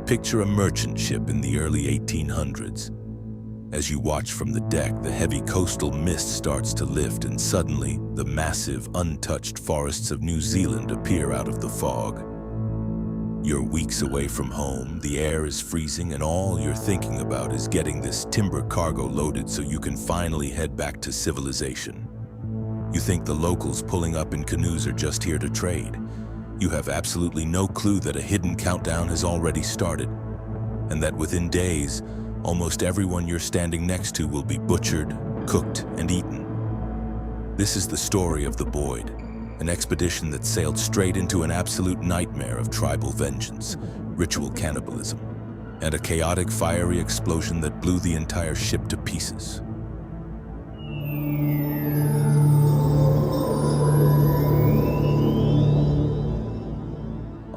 Picture a merchant ship in the early 1800s. As you watch from the deck, the heavy coastal mist starts to lift, and suddenly, the massive, untouched forests of New Zealand appear out of the fog. You're weeks away from home, the air is freezing, and all you're thinking about is getting this timber cargo loaded so you can finally head back to civilization. You think the locals pulling up in canoes are just here to trade. You have absolutely no clue that a hidden countdown has already started, and that within days, almost everyone you're standing next to will be butchered, cooked, and eaten. This is the story of the Boyd, an expedition that sailed straight into an absolute nightmare of tribal vengeance, ritual cannibalism, and a chaotic fiery explosion that blew the entire ship to pieces.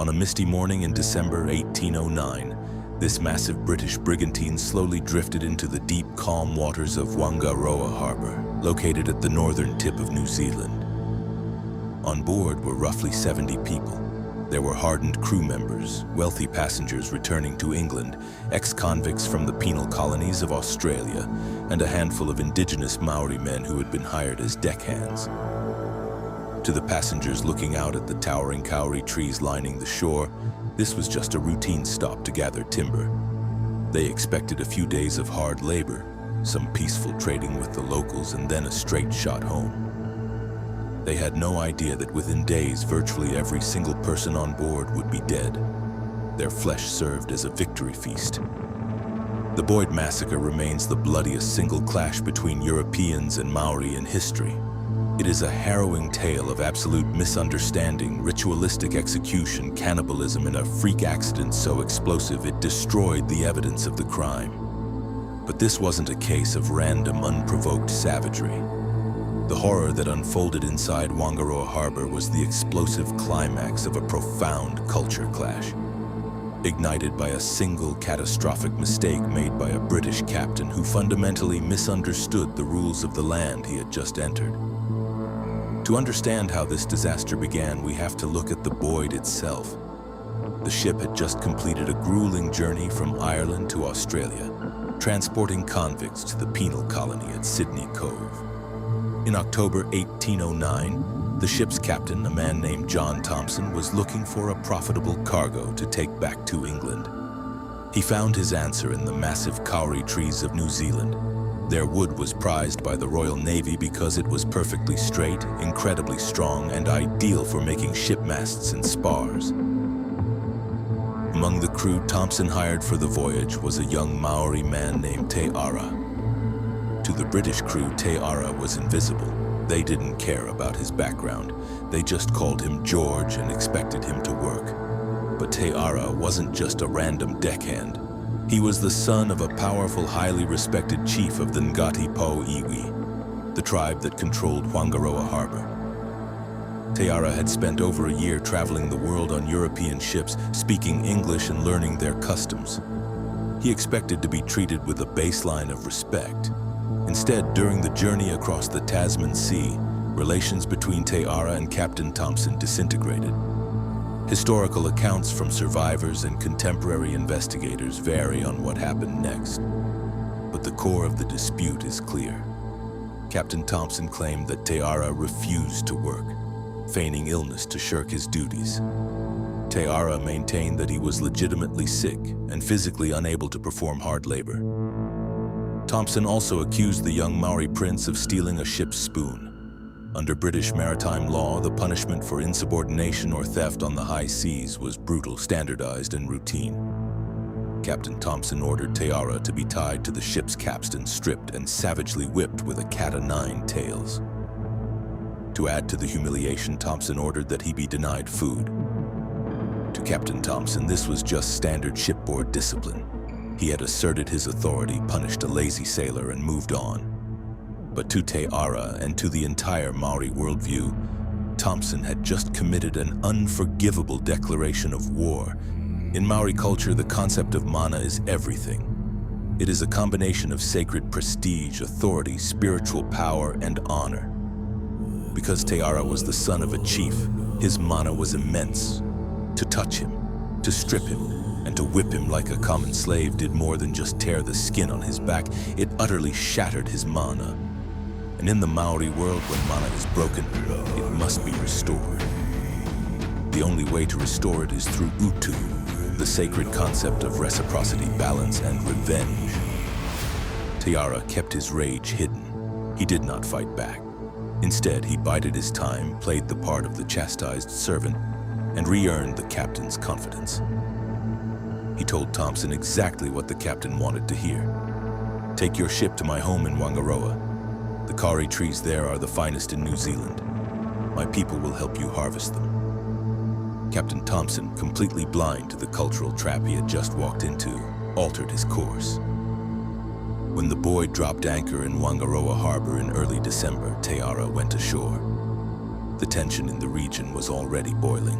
On a misty morning in December 1809, this massive British brigantine slowly drifted into the deep, calm waters of Whangaroa Harbour, located at the northern tip of New Zealand. On board were roughly 70 people. There were hardened crew members, wealthy passengers returning to England, ex-convicts from the penal colonies of Australia, and a handful of indigenous Maori men who had been hired as deckhands. To the passengers looking out at the towering kauri trees lining the shore, this was just a routine stop to gather timber. They expected a few days of hard labor, some peaceful trading with the locals, and then a straight shot home. They had no idea that within days, virtually every single person on board would be dead. Their flesh served as a victory feast. The Boyd Massacre remains the bloodiest single clash between Europeans and Māori in history. It is a harrowing tale of absolute misunderstanding, ritualistic execution, cannibalism, and a freak accident so explosive it destroyed the evidence of the crime. But this wasn't a case of random, unprovoked savagery. The horror that unfolded inside Whangaroa Harbour was the explosive climax of a profound culture clash, ignited by a single catastrophic mistake made by a British captain who fundamentally misunderstood the rules of the land he had just entered. To understand how this disaster began, we have to look at the Boyd itself. The ship had just completed a grueling journey from Ireland to Australia, transporting convicts to the penal colony at Sydney Cove. In October 1809, the ship's captain, a man named John Thompson, was looking for a profitable cargo to take back to England. He found his answer in the massive kauri trees of New Zealand. Their wood was prized by the Royal Navy because it was perfectly straight, incredibly strong, and ideal for making ship masts and spars. Among the crew Thompson hired for the voyage was a young Maori man named Te Ara. To the British crew, Te Ara was invisible. They didn't care about his background. They just called him George and expected him to work. But Te Ara wasn't just a random deckhand. He was the son of a powerful, highly respected chief of the Ngati Po Iwi, the tribe that controlled Whangaroa Harbour. Te Ara had spent over a year traveling the world on European ships, speaking English and learning their customs. He expected to be treated with a baseline of respect. Instead, during the journey across the Tasman Sea, relations between Te Ara and Captain Thompson disintegrated. Historical accounts from survivors and contemporary investigators vary on what happened next, but the core of the dispute is clear. Captain Thompson claimed that Te Ara refused to work, feigning illness to shirk his duties. Te Ara maintained that he was legitimately sick and physically unable to perform hard labor. Thompson also accused the young Maori prince of stealing a ship's spoon. Under British maritime law, the punishment for insubordination or theft on the high seas was brutal, standardized, and routine. Captain Thompson ordered Te Ara to be tied to the ship's capstan, stripped, and savagely whipped with a cat-o'-nine tails. To add to the humiliation, Thompson ordered that he be denied food. To Captain Thompson, this was just standard shipboard discipline. He had asserted his authority, punished a lazy sailor, and moved on. But to Te Ara and to the entire Maori worldview, Thompson had just committed an unforgivable declaration of war. In Maori culture, the concept of mana is everything. It is a combination of sacred prestige, authority, spiritual power, and honor. Because Te Ara was the son of a chief, his mana was immense. To touch him, To strip him and to whip him like a common slave did more than just tear the skin on his back. It utterly shattered his mana. And in the Maori world, when mana is broken, it must be restored. The only way to restore it is through utu, the sacred concept of reciprocity, balance, and revenge. Tiara kept his rage hidden. He did not fight back. Instead, he bided his time, played the part of the chastised servant, and re-earned the captain's confidence. He told Thompson exactly what the captain wanted to hear. "Take your ship to my home in Whangaroa. The kauri trees there are the finest in New Zealand. My people will help you harvest them." Captain Thompson, completely blind to the cultural trap he had just walked into, altered his course. When the Boyd dropped anchor in Whangaroa Harbour in early December, Tiara went ashore. The tension in the region was already boiling.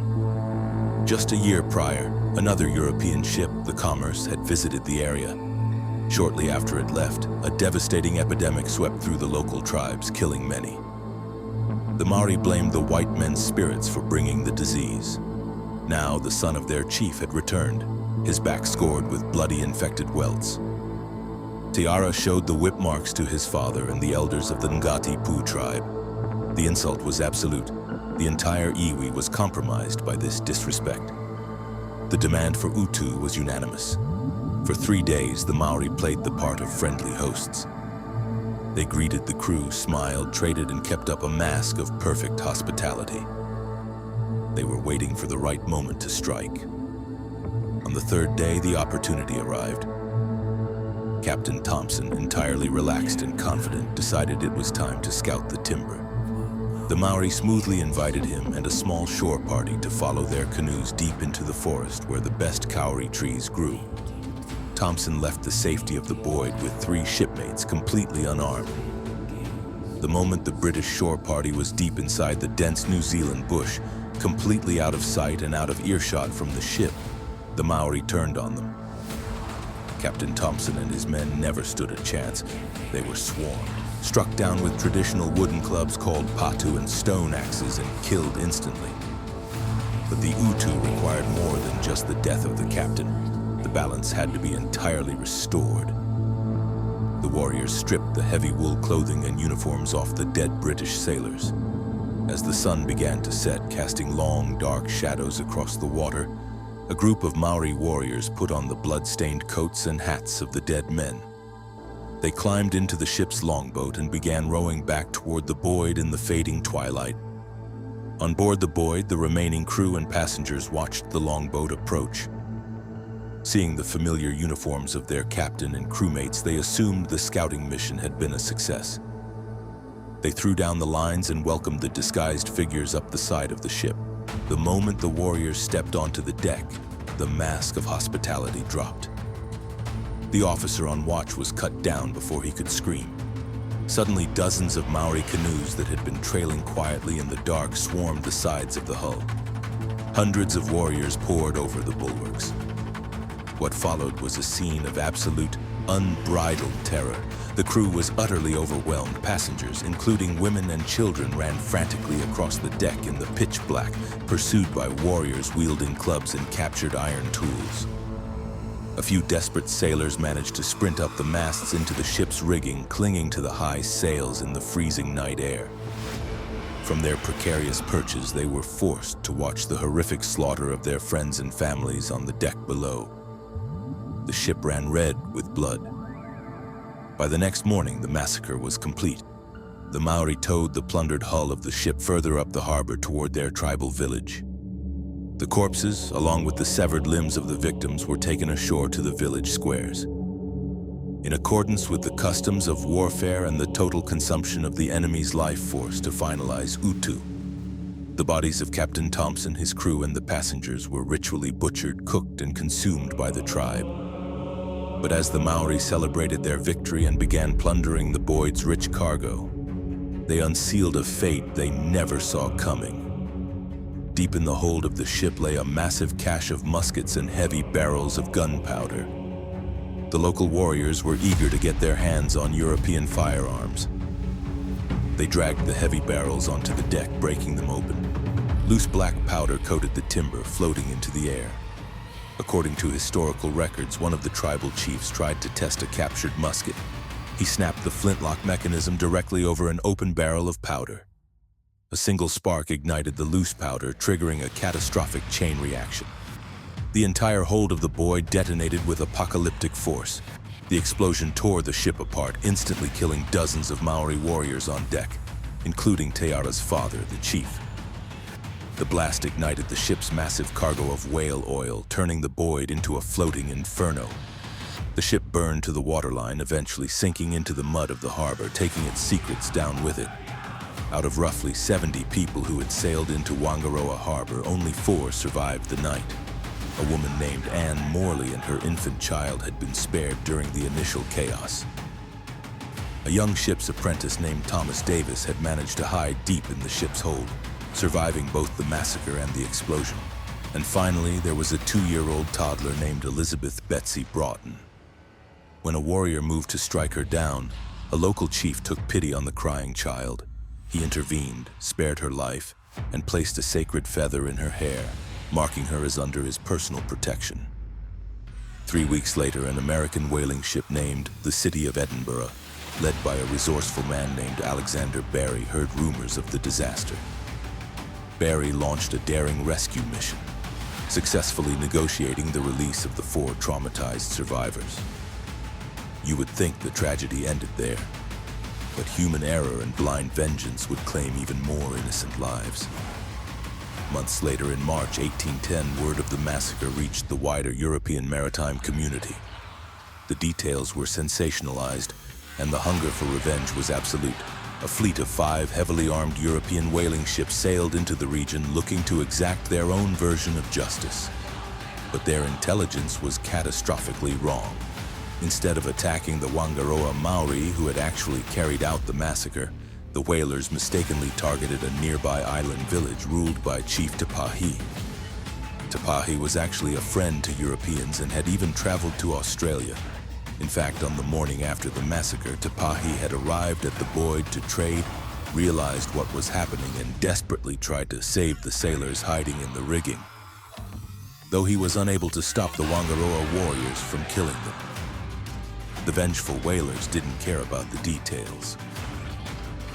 Just a year prior, another European ship, the Commerce, had visited the area. Shortly after it left, a devastating epidemic swept through the local tribes, killing many. The Maori blamed the white men's spirits for bringing the disease. Now, the son of their chief had returned, his back scored with bloody infected welts. Tiara showed the whip marks to his father and the elders of the Ngati Poo tribe. The insult was absolute. The entire iwi was compromised by this disrespect. The demand for utu was unanimous. For 3 days, the Maori played the part of friendly hosts. They greeted the crew, smiled, traded, and kept up a mask of perfect hospitality. They were waiting for the right moment to strike. On the 3rd day, the opportunity arrived. Captain Thompson, entirely relaxed and confident, decided it was time to scout the timber. The Maori smoothly invited him and a small shore party to follow their canoes deep into the forest where the best kauri trees grew. Thompson left the safety of the Boyd with 3 shipmates completely unarmed. The moment the British shore party was deep inside the dense New Zealand bush, completely out of sight and out of earshot from the ship, the Maori turned on them. Captain Thompson and his men never stood a chance. They were swarmed, struck down with traditional wooden clubs called patu and stone axes, and killed instantly. But the utu required more than just the death of the captain. The balance had to be entirely restored. The warriors stripped the heavy wool clothing and uniforms off the dead British sailors. As the sun began to set, casting long, dark shadows across the water, a group of Maori warriors put on the blood-stained coats and hats of the dead men. They climbed into the ship's longboat and began rowing back toward the Boyd in the fading twilight. On board the Boyd, the remaining crew and passengers watched the longboat approach. Seeing the familiar uniforms of their captain and crewmates, they assumed the scouting mission had been a success. They threw down the lines and welcomed the disguised figures up the side of the ship. The moment the warriors stepped onto the deck, the mask of hospitality dropped. The officer on watch was cut down before he could scream. Suddenly, dozens of Maori canoes that had been trailing quietly in the dark swarmed the sides of the hull. Hundreds of warriors poured over the bulwarks. What followed was a scene of absolute, unbridled terror. The crew was utterly overwhelmed. Passengers, including women and children, ran frantically across the deck in the pitch black, pursued by warriors wielding clubs and captured iron tools. A few desperate sailors managed to sprint up the masts into the ship's rigging, clinging to the high sails in the freezing night air. From their precarious perches, they were forced to watch the horrific slaughter of their friends and families on the deck below. The ship ran red with blood. By the next morning, the massacre was complete. The Maori towed the plundered hull of the ship further up the harbor toward their tribal village. The corpses, along with the severed limbs of the victims, were taken ashore to the village squares. In accordance with the customs of warfare and the total consumption of the enemy's life force to finalize utu, the bodies of Captain Thompson, his crew, and the passengers were ritually butchered, cooked, and consumed by the tribe. But as the Maori celebrated their victory and began plundering the Boyd's rich cargo, they unsealed a fate they never saw coming. Deep in the hold of the ship lay a massive cache of muskets and heavy barrels of gunpowder. The local warriors were eager to get their hands on European firearms. They dragged the heavy barrels onto the deck, breaking them open. Loose black powder coated the timber, floating into the air. According to historical records, one of the tribal chiefs tried to test a captured musket. He snapped the flintlock mechanism directly over an open barrel of powder. A single spark ignited the loose powder, triggering a catastrophic chain reaction. The entire hold of the Boyd detonated with apocalyptic force. The explosion tore the ship apart, instantly killing dozens of Maori warriors on deck, including Teara's father, the chief. The blast ignited the ship's massive cargo of whale oil, turning the Boyd into a floating inferno. The ship burned to the waterline, eventually sinking into the mud of the harbor, taking its secrets down with it. Out of roughly 70 people who had sailed into Whangaroa Harbour, only 4 survived the night. A woman named Anne Morley and her infant child had been spared during the initial chaos. A young ship's apprentice named Thomas Davis had managed to hide deep in the ship's hold, surviving both the massacre and the explosion. And finally, there was a 2-year-old toddler named Elizabeth Betsy Broughton. When a warrior moved to strike her down, a local chief took pity on the crying child. He intervened, spared her life, and placed a sacred feather in her hair, marking her as under his personal protection. 3 weeks later, an American whaling ship named the City of Edinburgh, led by a resourceful man named Alexander Barry, heard rumors of the disaster. Barry launched a daring rescue mission, successfully negotiating the release of the 4 traumatized survivors. You would think the tragedy ended there, but human error and blind vengeance would claim even more innocent lives. Months later, in March 1810, word of the massacre reached the wider European maritime community. The details were sensationalized, and the hunger for revenge was absolute. A fleet of 5 heavily armed European whaling ships sailed into the region looking to exact their own version of justice. But their intelligence was catastrophically wrong. Instead of attacking the Whangaroa Māori, who had actually carried out the massacre, the whalers mistakenly targeted a nearby island village ruled by Chief Tapahi. Tapahi was actually a friend to Europeans and had even traveled to Australia. In fact, on the morning after the massacre, Tapahi had arrived at the Boyd to trade, realized what was happening, and desperately tried to save the sailors hiding in the rigging. Though he was unable to stop the Whangaroa warriors from killing them, the vengeful whalers didn't care about the details.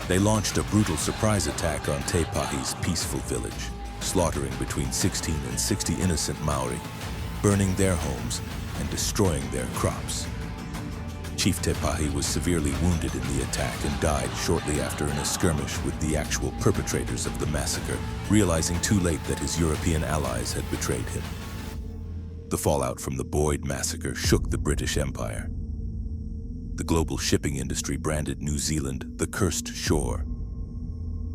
They launched a brutal surprise attack on Tapahi's peaceful village, slaughtering between 16 and 60 innocent Maori, burning their homes and destroying their crops. Chief Tapahi was severely wounded in the attack and died shortly after in a skirmish with the actual perpetrators of the massacre, realizing too late that his European allies had betrayed him. The fallout from the Boyd Massacre shook the British Empire. The global shipping industry branded New Zealand the Cursed Shore.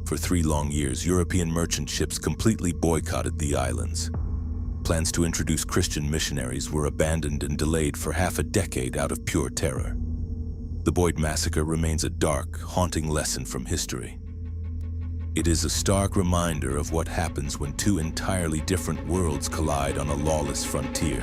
For 3 long years, European merchant ships completely boycotted the islands. Plans to introduce Christian missionaries were abandoned and delayed for half a decade out of pure terror. The Boyd Massacre remains a dark, haunting lesson from history. It is a stark reminder of what happens when 2 entirely different worlds collide on a lawless frontier.